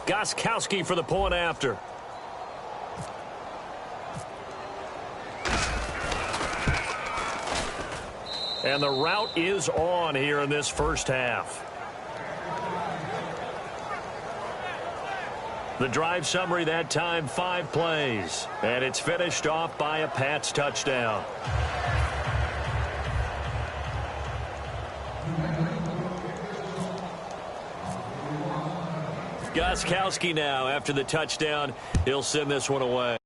Gostkowski for the point after. And the route is on here in this first half. The drive summary that time, 5 plays. And it's finished off by a Pats touchdown. Gostkowski now after the touchdown. He'll send this one away.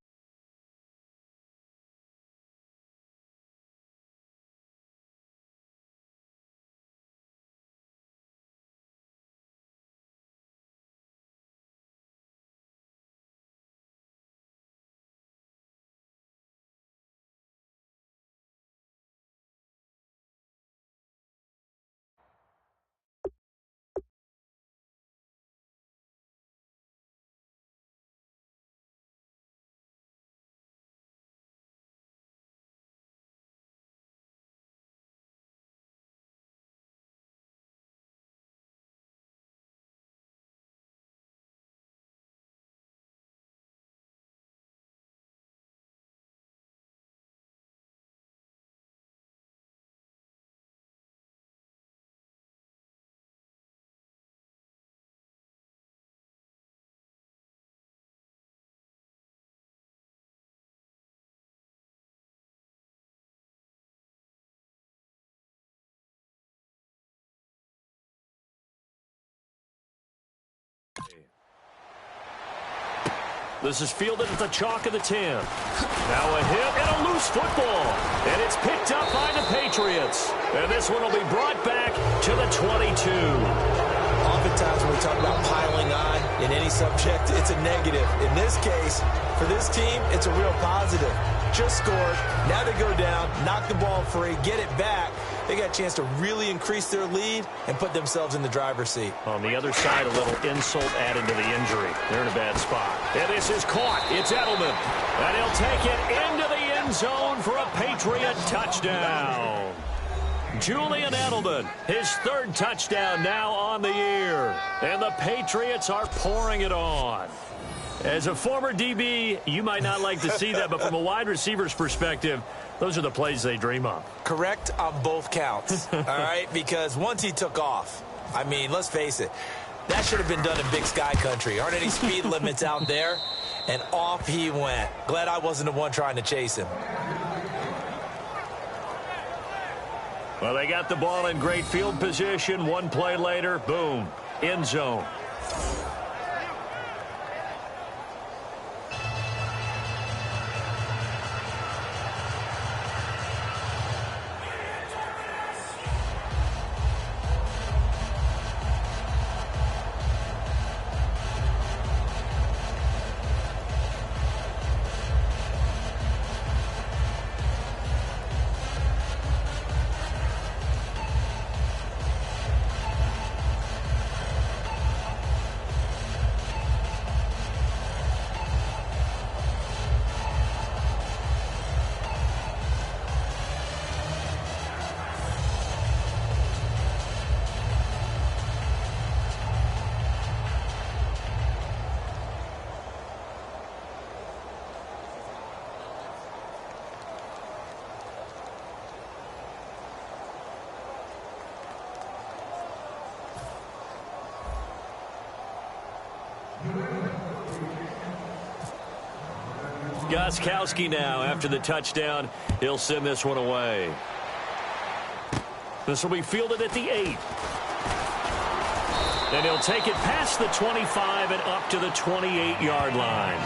This is fielded at the chalk of the 10. Now a hit and a loose football. And it's picked up by the Patriots. And this one will be brought back to the 22. Oftentimes when we talk about piling on in any subject, it's a negative. In this case, for this team, it's a real positive. Just scored. Now they go down, knock the ball free, get it back. They got a chance to really increase their lead and put themselves in the driver's seat. On the other side, a little insult added to the injury. They're in a bad spot. And this is caught. It's Edelman. And he'll take it into the end zone for a Patriot touchdown. Julian Edelman, his 3rd touchdown now on the year. And the Patriots are pouring it on. As a former DB, you might not like to see that, but from a wide receiver's perspective, those are the plays they dream of. Correct on both counts, all right? Because once he took off, I mean, let's face it, that should have been done in Big Sky country. Aren't any speed limits out there? And off he went. Glad I wasn't the one trying to chase him. Well, they got the ball in great field position. One play later, boom, end zone. Gostkowski now after the touchdown. He'll send this one away. This will be fielded at the 8. And he'll take it past the 25 and up to the 28-yard line.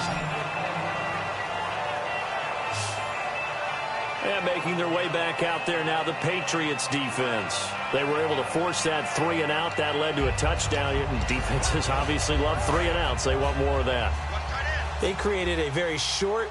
And making their way back out there now, the Patriots defense. They were able to force that 3 and out. That led to a touchdown. Defenses obviously love 3 and outs. They want more of that. They created a very short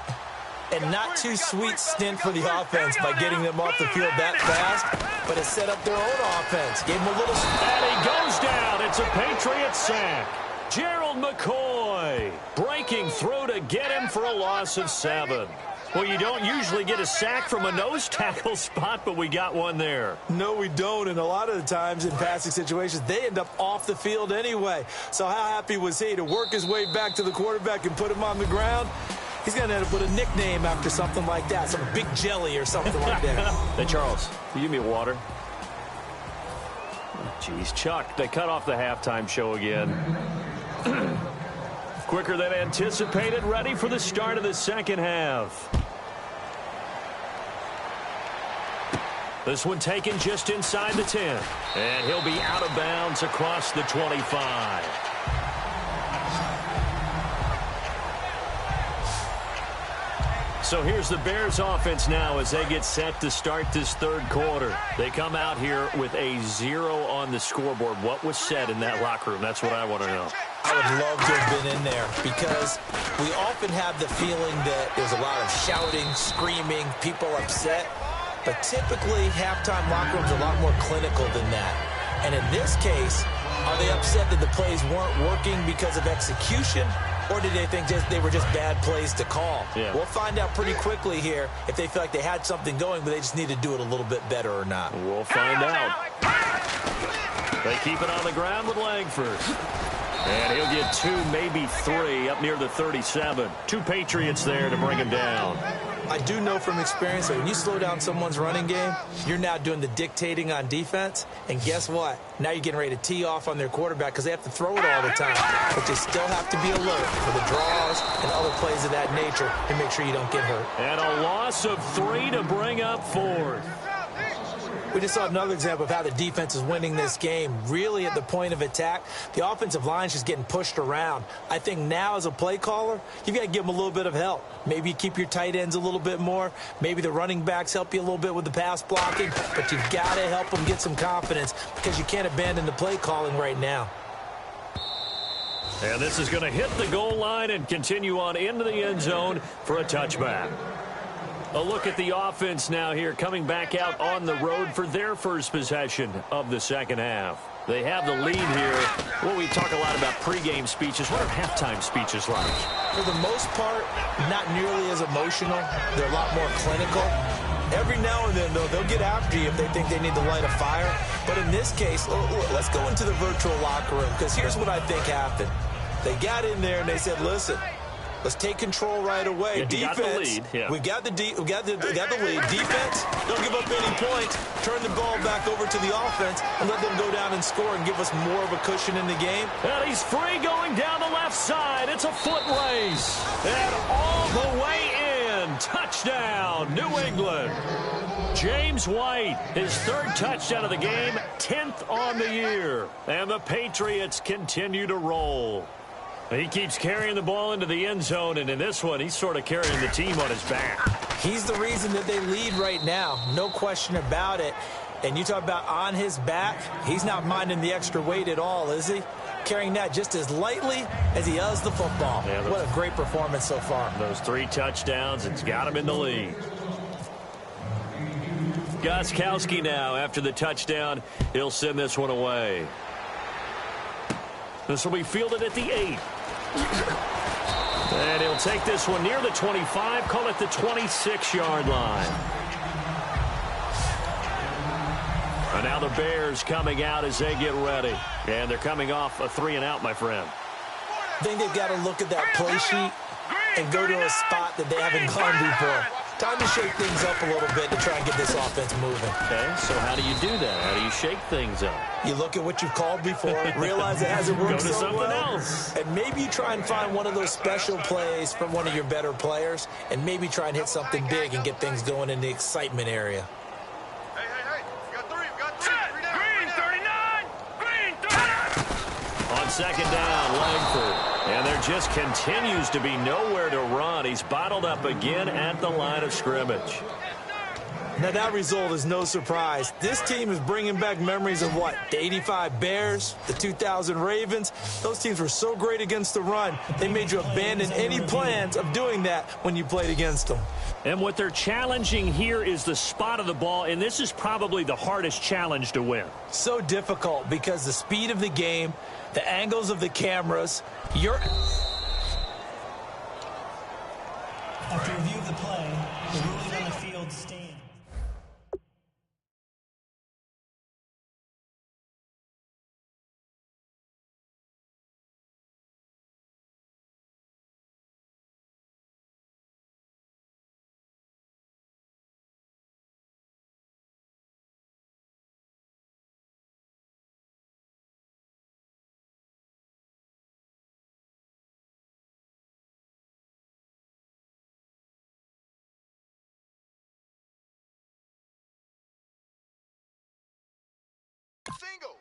and not too sweet stint for the offense by getting them off the field that fast, but it set up their own offense. Gave them a little... And he goes down. It's a Patriot sack. Gerald McCoy breaking through to get him for a loss of 7. Well, you don't usually get a sack from a nose tackle spot, but we got one there. No, we don't, and a lot of the times in passing situations, they end up off the field anyway. So how happy was he to work his way back to the quarterback and put him on the ground? He's going to end up with a nickname after something like that, some Big Jelly or something like that. Hey, Charles, can you give me water? Jeez, Chuck, they cut off the halftime show again. Quicker than anticipated, ready for the start of the second half. This one taken just inside the 10. And he'll be out of bounds across the 25. So here's the Bears offense now as they get set to start this third quarter. They come out here with a 0 on the scoreboard. What was said in that locker room? That's what I want to know. I would love to have been in there because we often have the feeling that there's a lot of shouting, screaming, people upset. But typically, halftime locker rooms are a lot more clinical than that. And in this case, are they upset that the plays weren't working because of execution? Or did they think they were just bad plays to call? Yeah. We'll find out pretty quickly here if they feel like they had something going, but they just need to do it a little bit better or not. We'll find out. They keep it on the ground with Langford. And he'll get 2, maybe 3 up near the 37. 2 Patriots there to bring him down. I do know from experience that when you slow down someone's running game, you're now doing the dictating on defense. And guess what? Now you're getting ready to tee off on their quarterback because they have to throw it all the time. But you still have to be alert for the draws and other plays of that nature to make sure you don't get hurt. And a loss of 3 to bring up 4th. We just saw another example of how the defense is winning this game. Really at the point of attack, the offensive line's just getting pushed around. I think now as a play caller, you've got to give them a little bit of help. Maybe you keep your tight ends a little bit more. Maybe the running backs help you a little bit with the pass blocking. But you've got to help them get some confidence because you can't abandon the play calling right now. And this is going to hit the goal line and continue on into the end zone for a touchback. A look at the offense now here, coming back out on the road for their first possession of the second half. They have the lead here. Well, we talk a lot about pregame speeches. What are halftime speeches like? For the most part, not nearly as emotional. They're a lot more clinical. Every now and then, though, they'll get after you if they think they need to light a fire. But in this case, let's go into the virtual locker room, because here's what I think happened. They got in there and they said, listen, let's take control right away. Yeah, Defense, we got the lead. Defense, don't give up any points. Turn the ball back over to the offense and let them go down and score and give us more of a cushion in the game. And he's free going down the left side. It's a foot race. And all the way in. Touchdown, New England. James White, his 3rd touchdown of the game, 10th on the year. And the Patriots continue to roll. He keeps carrying the ball into the end zone, and in this one, he's sort of carrying the team on his back. He's the reason that they lead right now, no question about it. And you talk about on his back, he's not minding the extra weight at all, is he? Carrying that just as lightly as he does the football. Yeah, what a great performance so far. Those 3 touchdowns, it's got him in the lead. Gostkowski now, after the touchdown, he'll send this one away. This will be fielded at the 8. And he'll take this one near the 25, call it the 26-yard line. And now the Bears coming out as they get ready. And they're coming off a 3-and-out, my friend. I think they've got to look at that play sheet and go to a spot that they haven't gone before. Time to shake things up a little bit to try and get this offense moving. Okay, so how do you do that? How do you shake things up? You look at what you've called before, realize it hasn't worked so something well, else. And maybe you try and find one of those special plays from one of your better players, and maybe try and hit something big and get things going in the excitement area. Hey, we got three. Green 39! Green 39! On second down, Langford. And there just continues to be nowhere to run. He's bottled up again at the line of scrimmage. Now, that result is no surprise. This team is bringing back memories of what? The 85 Bears, the 2000 Ravens. Those teams were so great against the run, they made you abandon any plans of doing that when you played against them. And what they're challenging here is the spot of the ball, and this is probably the hardest challenge to win. So difficult because the speed of the game, the angles of the cameras, After review of the play, Single.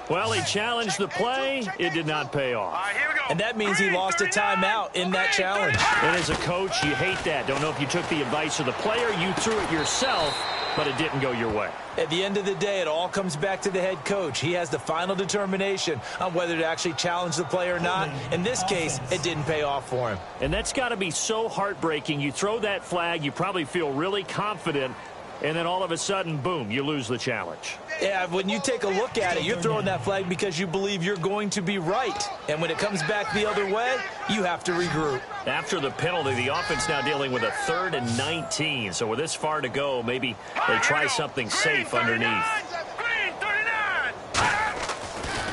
Well, he challenged the play. It did not pay off. All right, here we go. And that means he lost a timeout in that challenge. And as a coach, you hate that. Don't know if you took the advice of the player. You threw it yourself, but it didn't go your way. At the end of the day, it all comes back to the head coach. He has the final determination on whether to actually challenge the play or not. In this case, it didn't pay off for him. And that's got to be so heartbreaking. You throw that flag, you probably feel really confident, and then all of a sudden, boom, you lose the challenge. Yeah, when you take a look at it, you're throwing that flag because you believe you're going to be right. And when it comes back the other way, you have to regroup. After the penalty, the offense now dealing with a 3rd and 19. So with this far to go, maybe they try something safe underneath.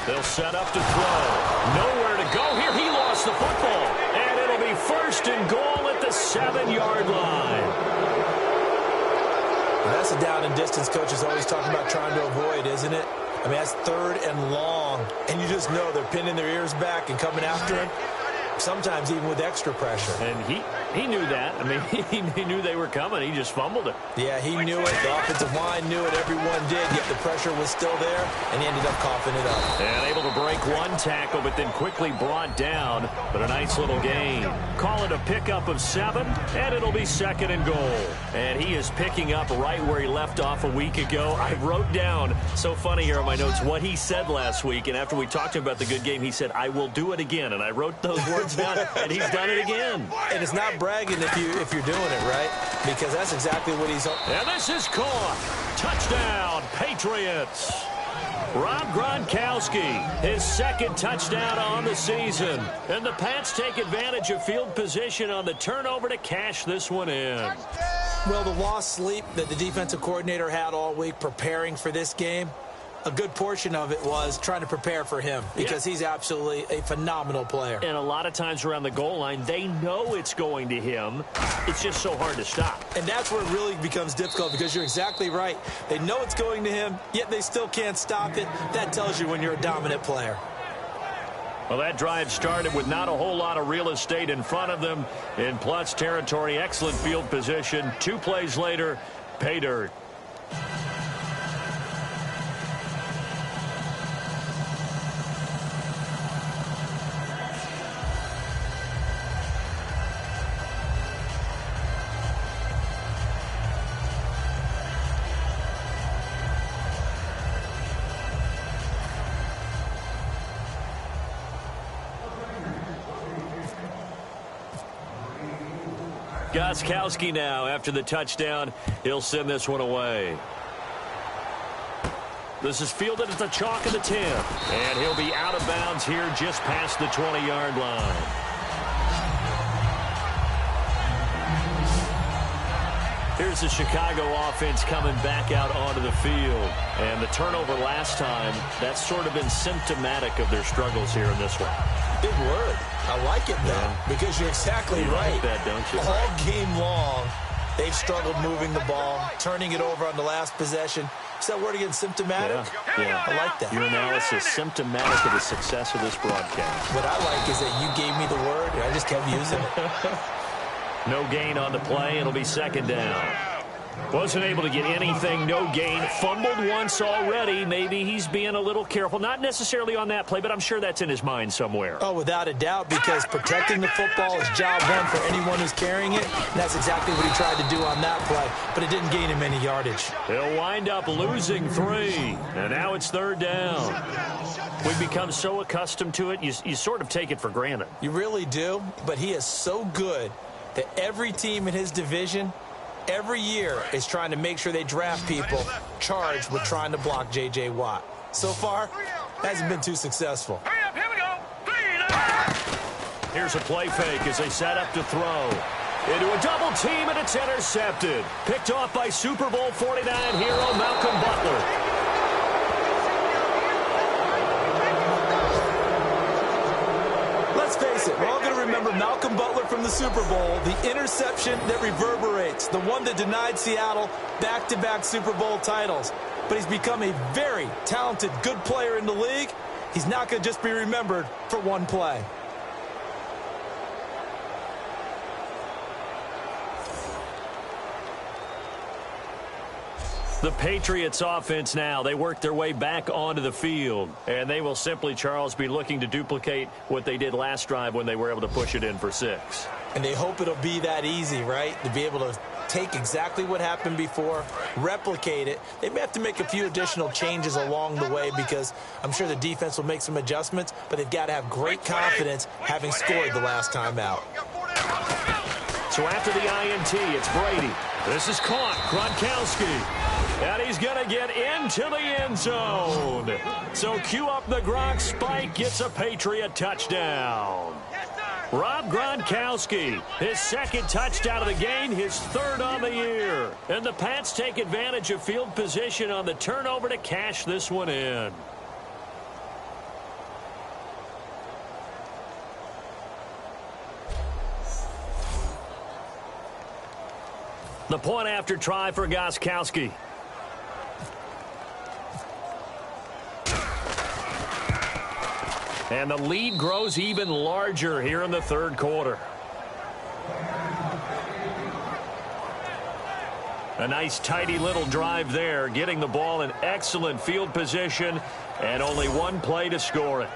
They'll set up to throw. Nowhere to go here. He lost the football. And it'll be 1st and goal at the 7-yard line. That's a down and distance coach is always talking about trying to avoid, isn't it? I mean, that's 3rd and long. And you just know they're pinning their ears back and coming after him. Sometimes even with extra pressure. And he knew that. I mean, he knew they were coming. He just fumbled it. Yeah, he knew it. The offensive line knew it. Everyone did. Yet the pressure was still there, and he ended up coughing it up. And able to break one tackle, but then quickly brought down. But a nice little gain. Call it a pickup of 7, and it'll be 2nd and goal. And he is picking up right where he left off a week ago. I wrote down, so funny here on my notes, what he said last week. And after we talked to him about the good game, he said, I will do it again. And I wrote those words down, and he's done it again. And it's not bragging if you're doing it, right? Because that's exactly what he's on. And this is caught. Touchdown, Patriots. Rob Gronkowski, his 2nd touchdown on the season. And the Pats take advantage of field position on the turnover to cash this one in. Well, the lost sleep that the defensive coordinator had all week preparing for this game, a good portion of it was trying to prepare for him because he's absolutely a phenomenal player. And a lot of times around the goal line, they know it's going to him. It's just so hard to stop. And that's where it really becomes difficult because you're exactly right. They know it's going to him, yet they still can't stop it. That tells you when you're a dominant player. Well, that drive started with not a whole lot of real estate in front of them. In plus territory, excellent field position. 2 plays later, pay dirt. Gostkowski now after the touchdown. He'll send this one away. This is fielded at the chalk of the 10. And he'll be out of bounds here just past the 20-yard line. Here's the Chicago offense coming back out onto the field. And the turnover last time, that's sort of been symptomatic of their struggles here in this one. Big word. I like it, though, because you're exactly right. Like that, don't you? All game long, they've struggled moving the ball, turning it over on the last possession. Is that word again, symptomatic? Yeah. I like that. Your analysis, symptomatic of the success of this broadcast. What I like is that you gave me the word, and I just kept using it. No gain on the play. It'll be 2nd down. Wasn't able to get anything, no gain. Fumbled once already. Maybe he's being a little careful. Not necessarily on that play, but I'm sure that's in his mind somewhere. Oh, without a doubt, because protecting the football is job one for anyone who's carrying it. And that's exactly what he tried to do on that play, but it didn't gain him any yardage. He'll wind up losing 3, and now it's 3rd down. We've become so accustomed to it, you sort of take it for granted. You really do, but he is so good that every team in his division every year is trying to make sure they draft people charged with trying to block J.J. Watt. So far, hasn't been too successful. Hurry up, here we go. 3, Here's a play fake as they set up to throw. into a double team, and it's intercepted. Picked off by Super Bowl 49 hero Malcolm Butler. Let's face it, we're all going to remember Malcolm Butler from the Super Bowl, the interception that reverberates, the one that denied Seattle back-to-back Super Bowl titles. But he's become a very talented, good player in the league. He's not going to just be remembered for one play. The Patriots offense now, they work their way back onto the field. And they will simply, Charles, be looking to duplicate what they did last drive when they were able to push it in for 6. And they hope it'll be that easy, right? To be able to take exactly what happened before, replicate it. They may have to make a few additional changes along the way because I'm sure the defense will make some adjustments, but they've got to have great confidence having scored the last time out. So after the INT, it's Brady. This is caught. Gronkowski. And he's going to get into the end zone. So cue up the Gronk spike, gets a Patriot touchdown. Rob Gronkowski, his second touchdown of the game, his third on the year. And the Pats take advantage of field position on the turnover to cash this one in. The point after try for Gronkowski. And the lead grows even larger here in the third quarter. A nice, tidy little drive there, getting the ball in excellent field position, and only one play to score it.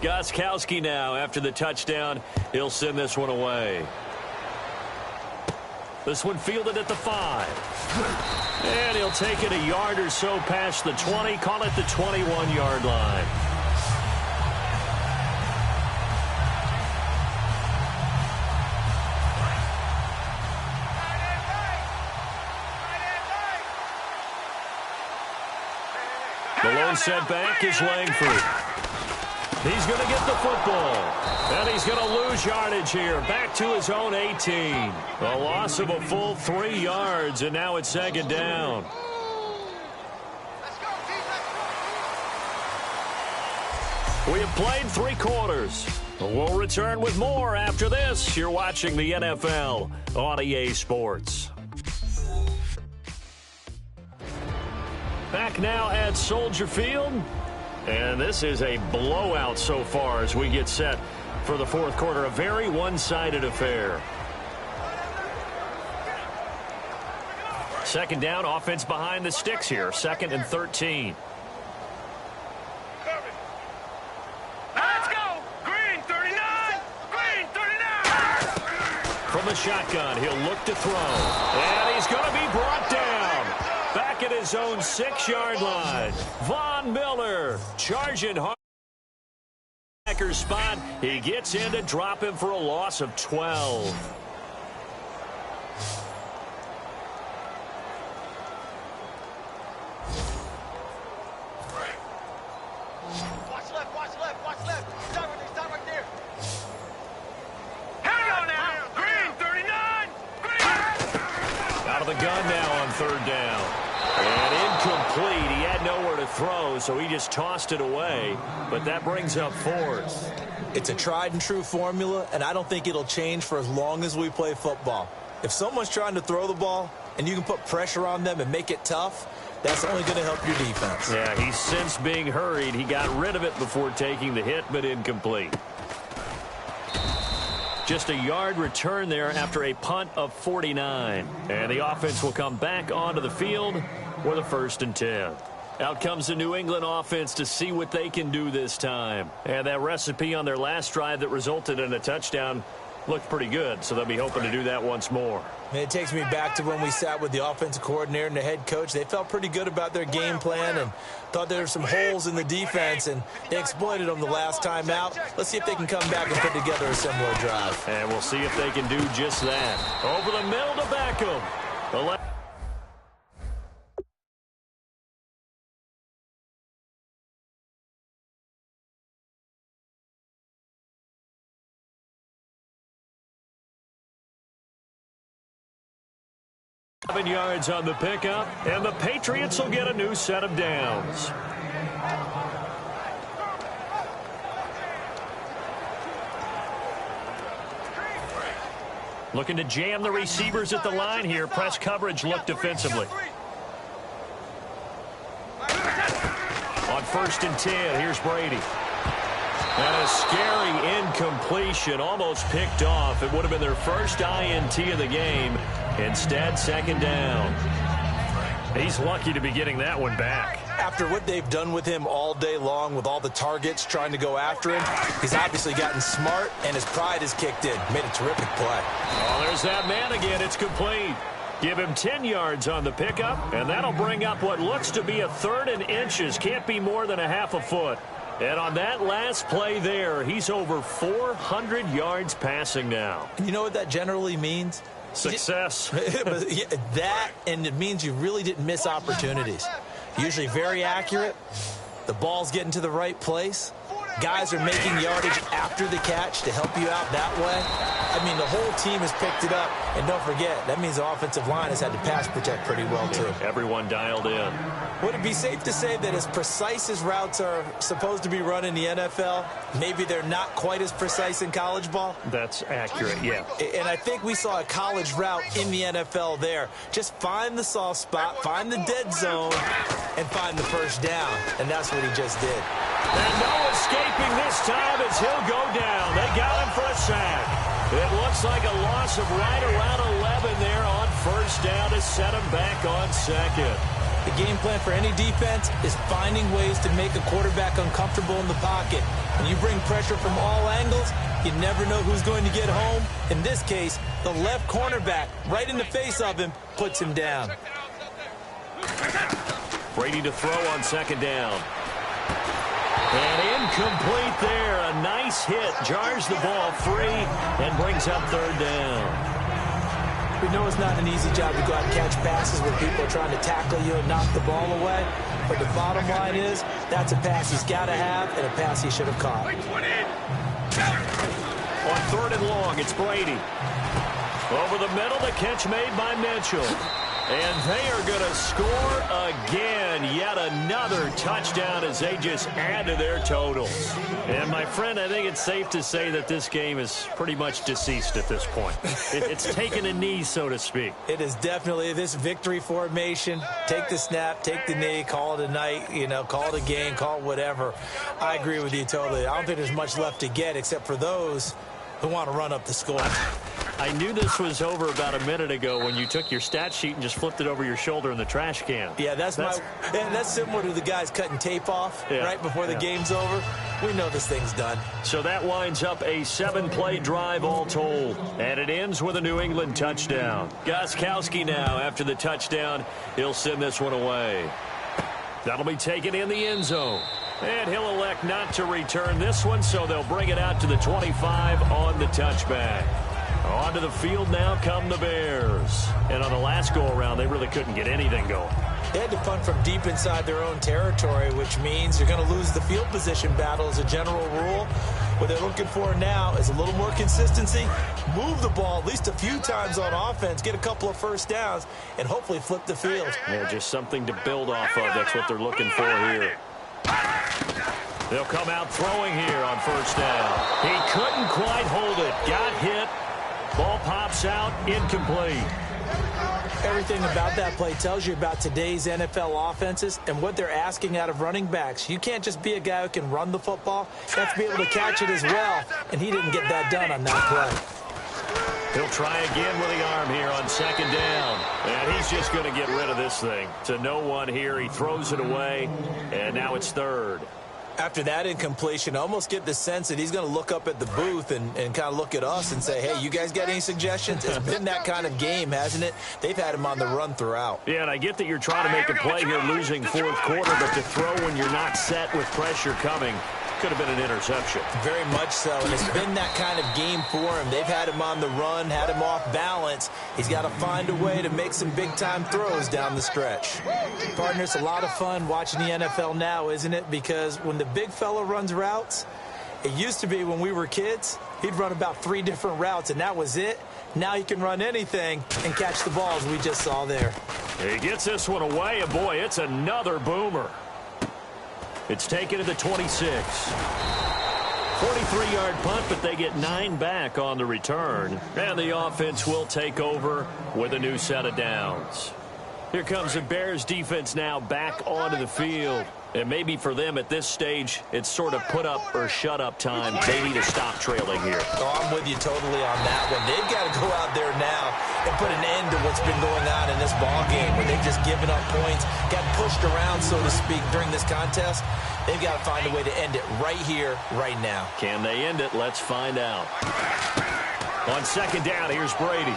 Gronkowski now, after the touchdown, he'll send this one away. This one fielded at the 5. And he'll take it a yard or so past the 20, call it the 21-yard line. The lone setback is Langford. He's going to get the football. And he's going to lose yardage here. Back to his own 18. A loss of a full 3 yards, and now it's second down. We have played 3 quarters. We'll return with more after this. You're watching the NFL on EA Sports. Back now at Soldier Field. And this is a blowout so far as we get set for the fourth quarter. A very one-sided affair. Second down, offense behind the sticks here. 2nd and 13. Let's go! Green 39! Green 39! From the shotgun, he'll look to throw. And he's going to be brought down. Back at his own 6-yard line. Von Miller charging hard. Spot. He gets in to drop him for a loss of 12. Watch left, watch left, watch left. Stop right there. Hang on now. Green 39. Green. Out of the gun now on 3rd down. And incomplete. He had nowhere to throw, so he just tossed it away. But that brings up 4th. It's a tried-and-true formula, and I don't think it'll change for as long as we play football. If someone's trying to throw the ball and you can put pressure on them and make it tough, that's only going to help your defense. Yeah, he's since being hurried. He got rid of it before taking the hit, but incomplete. Just a yard return there after a punt of 49. And the offense will come back onto the field with a 1st and 10. Out comes the New England offense to see what they can do this time. And that recipe on their last drive that resulted in a touchdown looked pretty good, so they'll be hoping to do that once more. And it takes me back to when we sat with the offensive coordinator and the head coach. They felt pretty good about their game plan and thought there were some holes in the defense, and they exploited them the last time out. Let's see if they can come back and put together a similar drive. And we'll see if they can do just that. Over the middle to Beckham. The 7 yards on the pickup, and the Patriots will get a new set of downs. Looking to jam the receivers at the line here. Press coverage look defensively. On 1st and 10, here's Brady. And a scary incompletion, almost picked off. It would have been their first INT of the game. Instead, 2nd down. He's lucky to be getting that one back. After what they've done with him all day long with all the targets trying to go after him, he's obviously gotten smart, and his pride has kicked in. Made a terrific play. Oh, there's that man again. It's complete. Give him 10 yards on the pickup, and that'll bring up what looks to be a 3rd and inches. Can't be more than a half a foot. And on that last play there, he's over 400 yards passing now. And you know what that generally means? Success. That, and it means you really didn't miss opportunities. Usually very accurate. The ball's getting to the right place. Guys are making yardage after the catch to help you out that way. I mean, the whole team has picked it up. And don't forget, that means the offensive line has had to pass protect pretty well, too. Everyone dialed in. Would it be safe to say that as precise as routes are supposed to be run in the NFL, maybe they're not quite as precise in college ball? That's accurate, yeah. And I think we saw a college route in the NFL there. Just find the soft spot, find the dead zone, and find the 1st down. And that's what he just did. And no escaping this time as he'll go down. They got him for a sack. It looks like a loss of right around 11 there on 1st down to set him back on 2nd. The game plan for any defense is finding ways to make a quarterback uncomfortable in the pocket. When you bring pressure from all angles, you never know who's going to get home. In this case, the left cornerback, right in the face of him, puts him down. Brady to throw on 2nd down. And incomplete there. A nice hit. Jars the ball free and brings up 3rd down. We know it's not an easy job to go out and catch passes when people are trying to tackle you and knock the ball away. But the bottom line is, that's a pass he's got to have and a pass he should have caught. On 3rd and long, it's Brady. Over the middle, the catch made by Mitchell. And they are going to score again. Yet another touchdown as they just add to their totals. And, my friend, I think it's safe to say that this game is pretty much deceased at this point. It's taken a knee, so to speak. It is definitely this victory formation. Take the snap, take the knee, call it a night, call it a game, call it whatever. I agree with you totally. I don't think there's much left to get except for those who want to run up the score. I knew this was over about a minute ago when you took your stat sheet and just flipped it over your shoulder in the trash can. Yeah, that's similar to the guys cutting tape off right before the game's over. We know this thing's done. So that winds up a 7-play drive all told. And it ends with a New England touchdown. Gostkowski now, after the touchdown, he'll send this one away. That'll be taken in the end zone. And he'll elect not to return this one, so they'll bring it out to the 25 on the touchback. Onto the field now come the Bears. And on the last go-around, they really couldn't get anything going. They had to punt from deep inside their own territory, which means you're going to lose the field position battle as a general rule. What they're looking for now is a little more consistency, move the ball at least a few times on offense, get a couple of 1st downs, and hopefully flip the field. Yeah, just something to build off of. That's what they're looking for here. They'll come out throwing here on 1st down. He couldn't quite hold it. Got hit. Ball pops out, incomplete. Everything about that play tells you about today's NFL offenses and what they're asking out of running backs. You can't just be a guy who can run the football. You have to be able to catch it as well, and he didn't get that done on that play. He'll try again with the arm here on 2nd down. And he's just going to get rid of this thing. To no one here. He throws it away, and now it's 3rd. After that incompletion, I almost get the sense that he's going to look up at the booth and kind of look at us and say, hey, you guys got any suggestions? It's been that kind of game, hasn't it? They've had him on the run throughout. Yeah, and I get that you're trying to make a play here losing fourth quarter, but to throw when you're not set with pressure coming could have been an interception. Very much so, and it's been that kind of game for him. They've had him on the run, had him off balance. He's got to find a way to make some big-time throws down the stretch. Partner, it's a lot of fun watching the NFL now, isn't it? Because when the big fella runs routes, it used to be when we were kids, he'd run about 3 different routes, and that was it. Now he can run anything and catch the balls we just saw there. He gets this one away, and boy, it's another boomer. It's taken to the 26. 43-yard punt, but they get 9 back on the return. And the offense will take over with a new set of downs. Here comes the Bears defense now back onto the field. And maybe for them at this stage, it's sort of put up or shut up time. They need to stop trailing here. Oh, I'm with you totally on that one. They've got to go out there now and put an end to what's been going on in this ball game where they've just given up points, got pushed around, so to speak, during this contest. They've got to find a way to end it right here, right now. Can they end it? Let's find out. On second down, here's Brady.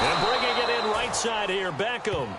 And bringing it in right side here, Beckham.